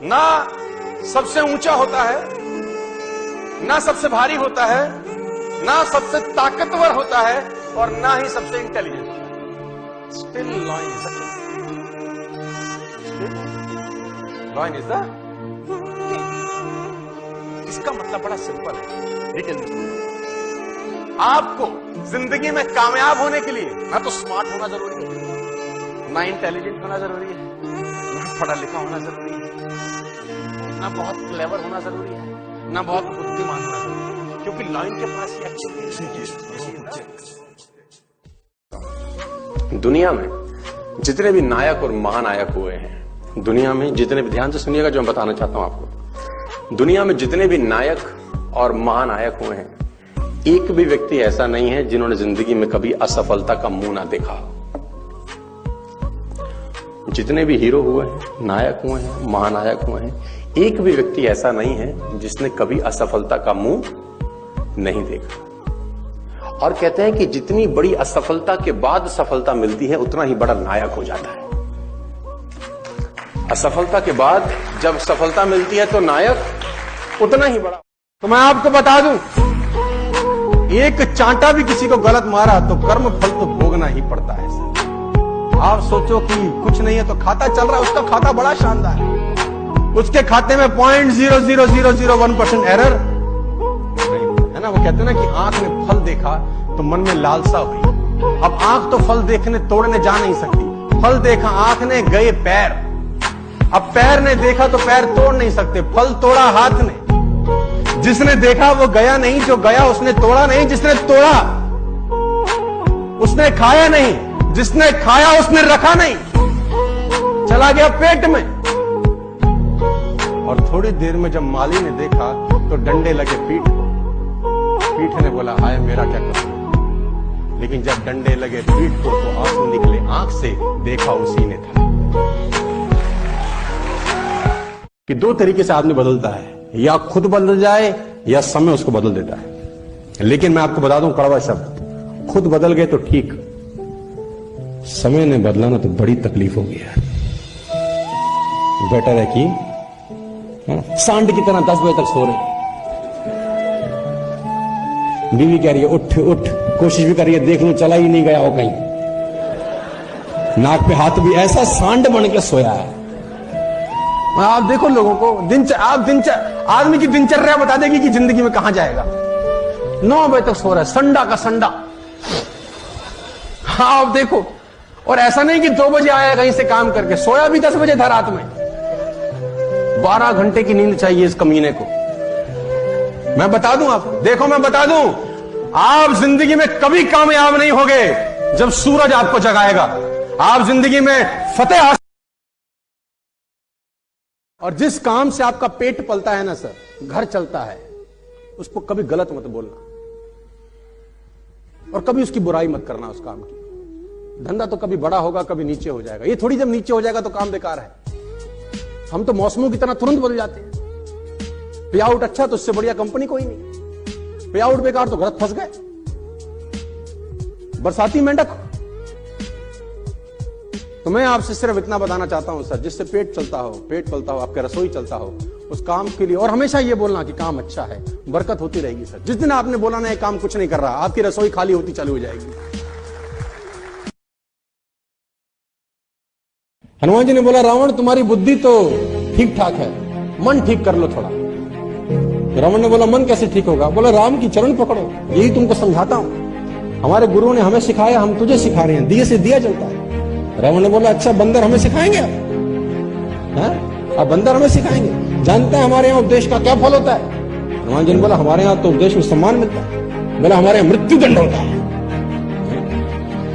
ना सबसे ऊंचा होता है, ना सबसे भारी होता है, ना सबसे ताकतवर होता है, और ना ही सबसे इंटेलिजेंट होता है। Still lion is lion is the king. इसका मतलब बड़ा सिंपल है। लेकिन आपको जिंदगी में कामयाब होने के लिए ना तो स्मार्ट होना जरूरी है, ना इंटेलिजेंट होना जरूरी है, ना पढ़ा लिखा होना जरूरी है, ना बहुत क्लेवर होना जरूरी है, ना बहुत बुद्धिमान होना जरूरी है, क्योंकि लॉयन के पास ये एक्चुअली दुनिया में जितने भी नायक और महानायक हुए हैं, दुनिया में जितने भी, ध्यान से सुनिएगा जो मैं बताना चाहता हूं आपको, दुनिया में जितने भी नायक और महानायक हुए हैं, एक भी व्यक्ति ऐसा नहीं है जिन्होंने जिंदगी में कभी असफलता का मुंह ना देखा। जितने भी हीरो हुए हैं, नायक हुए हैं, महानायक हुए हैं, एक भी व्यक्ति ऐसा नहीं है जिसने कभी असफलता का मुंह नहीं देखा। और कहते हैं कि जितनी बड़ी असफलता के बाद सफलता मिलती है, उतना ही बड़ा नायक हो जाता है। असफलता के बाद जब सफलता मिलती है तो नायक उतना ही बड़ा। तो मैं आपको बता दूं, एक चांटा भी किसी को गलत मारा तो कर्म फल तो भोगना ही पड़ता है। आप सोचो कि कुछ नहीं है तो खाता चल रहा है, उसका खाता बड़ा शानदार है, उसके खाते में 0.00001% एरर है ना। वो कहते हैं ना कि आंख ने फल देखा तो मन में लालसा हुई। अब आंख तो फल देखने तोड़ने जा नहीं सकती, फल देखा आंख ने, गए पैर। अब पैर ने देखा तो पैर तोड़ नहीं सकते, फल तोड़ा हाथ ने। जिसने देखा वो गया नहीं, जो गया उसने तोड़ा नहीं, जिसने तोड़ा उसने खाया नहीं, जिसने खाया उसने रखा नहीं, चला गया पेट में। और थोड़ी देर में जब माली ने देखा तो डंडे लगे पीठ को। पीठ ने बोला हाय मेरा क्या कसूर। लेकिन जब डंडे लगे पीठ को तो आंसू निकले आंख से, देखा उसी ने था। कि दो तरीके से आदमी बदलता है, या खुद बदल जाए या समय उसको बदल देता है। लेकिन मैं आपको बता दूं कड़वा शब्द, खुद बदल गए तो ठीक, समय ने बदला ना तो बड़ी तकलीफ होगी यार। बेटर है कि सांड की तरह 10 बजे तक सो रहे, बीवी कह रही है उठ उठ, कोशिश भी कर रही है देख लो चला ही नहीं गया हो कहीं, नाक पे हाथ भी, ऐसा सांड बन के सोया है। आप देखो लोगों को, आदमी की दिनचर्या बता देगी कि जिंदगी में कहां जाएगा। 9 बजे तक सो रहा है, संडा का संडा। हाँ आप देखो, और ऐसा नहीं कि 2 बजे आया कहीं से काम करके, सोया भी 10 बजे था रात में। 12 घंटे की नींद चाहिए इस कमीने को। मैं बता दूं आपको, देखो मैं बता दूं, आप जिंदगी में कभी कामयाब नहीं होगे जब सूरज आपको जगाएगा। आप जिंदगी में फतेह, और जिस काम से आपका पेट पलता है ना सर, घर चलता है, उसको कभी गलत मत बोलना और कभी उसकी बुराई मत करना उस काम की। धंधा तो कभी बड़ा होगा कभी नीचे हो जाएगा, ये थोड़ी जब नीचे हो जाएगा तो काम बेकार है। हम तो मौसमों की तरह तुरंत बदल जाते हैं। पे आउट अच्छा तो उससे बढ़िया कंपनी कोई नहीं, पे आउट बेकार तो गलत फंस गए, बरसाती मेंढक। तो मैं आपसे सिर्फ इतना बताना चाहता हूं सर, जिससे पेट चलता हो, पेट पलता हो, आपका रसोई चलता हो, उस काम के लिए, और हमेशा ये बोलना कि काम अच्छा है, बरकत होती रहेगी सर। जिस दिन आपने बोला ना ये काम कुछ नहीं कर रहा, आपकी रसोई खाली होती चालू हो जाएगी। हनुमान जी ने बोला रावण तुम्हारी बुद्धि तो ठीक ठाक है, मन ठीक कर लो थोड़ा। रावण ने बोला मन कैसे ठीक होगा? बोला राम की चरण पकड़ो, यही तुमको समझाता हूं। हमारे गुरुओं ने हमें सिखाया, हम तुझे सिखा रहे हैं, दिए से दिया जलता है। रावण ने बोला अच्छा बंदर हमें सिखाएंगे अब बंदर हमें सिखाएंगे, जानते हैं हमारे यहाँ उपदेश का क्या फल होता है? हनुमान जी ने बोला हमारे यहाँ तो उपदेश में सम्मान मिलता है। बोला हमारे यहाँ मृत्यु दंड होता है।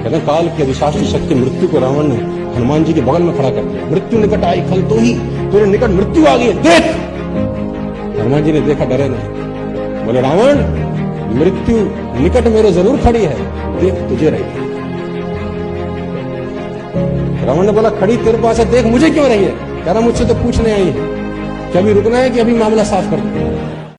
कहते काल की अधिशास्त्री शक्ति मृत्यु को रावण ने हनुमान जी के बगल में खड़ा कर दिया। मृत्यु निकट आई खल तो ही, तेरे निकट मृत्यु आ गई, देख। हनुमान जी ने देखा, डरे नहीं। बोले रावण मृत्यु निकट मेरे जरूर खड़ी है, देख तुझे रही। रावण ने बोला खड़ी तेरे पास है, देख मुझे क्यों रही है? कह रहा मुझसे तो पूछने आई है कि अभी रुकना है कि अभी मामला साफ कर दो।